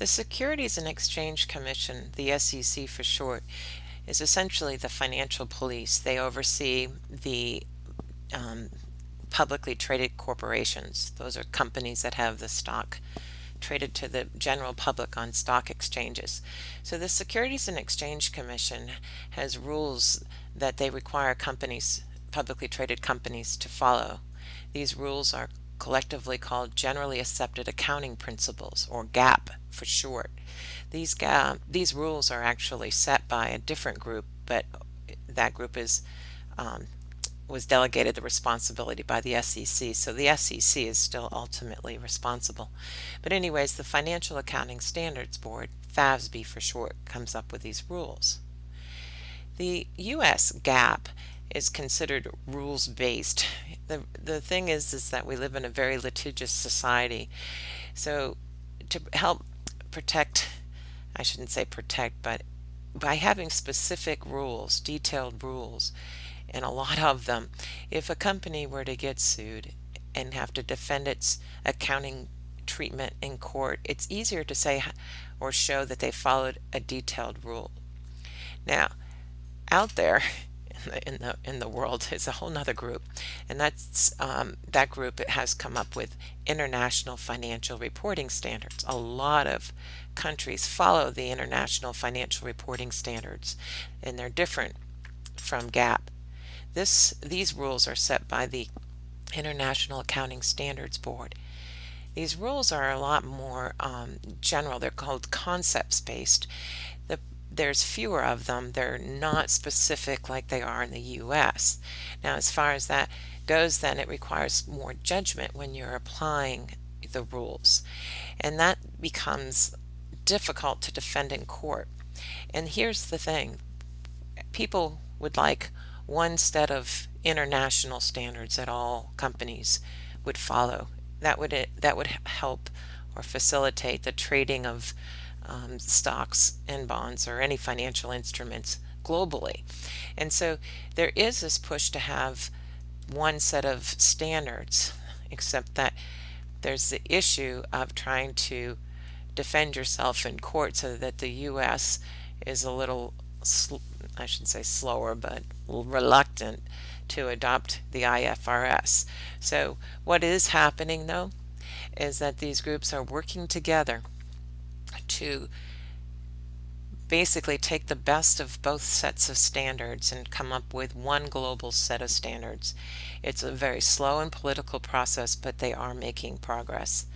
The Securities and Exchange Commission, the SEC for short, is essentially the financial police. They oversee the publicly traded corporations. Those are companies that have the stock traded to the general public on stock exchanges. So the Securities and Exchange Commission has rules that they require companies, publicly traded companies, to follow. These rules are collectively called Generally Accepted Accounting Principles, or GAAP for short. These rules are actually set by a different group, but that group was delegated the responsibility by the SEC, so the SEC is still ultimately responsible. But anyways, the Financial Accounting Standards Board, FASB for short, comes up with these rules. The US GAAP is considered rules-based. The thing is that we live in a very litigious society. So to help protect, I shouldn't say protect, but by having specific rules, detailed rules, and a lot of them, if a company were to get sued and have to defend its accounting treatment in court, it's easier to say or show that they followed a detailed rule. Now, out there in the world is a whole nother group, and that group has come up with international financial reporting standards. A lot of countries follow the international financial reporting standards, and they're different from GAAP. These rules are set by the International Accounting Standards Board. These rules are a lot more general. They're called concepts-based. There's fewer of them. They're not specific like they are in the US. Now, as far as that goes, then it requires more judgment when you're applying the rules, and that becomes difficult to defend in court. And here's the thing: people would like one set of international standards that all companies would follow. That would help or facilitate the trading of stocks and bonds or any financial instruments globally. And so there is this push to have one set of standards, except that there's the issue of trying to defend yourself in court, so that the US is a little, I shouldn't say slower, but reluctant to adopt the IFRS. So what is happening, though, is that these groups are working together to basically take the best of both sets of standards and come up with one global set of standards. It's a very slow and political process, but they are making progress.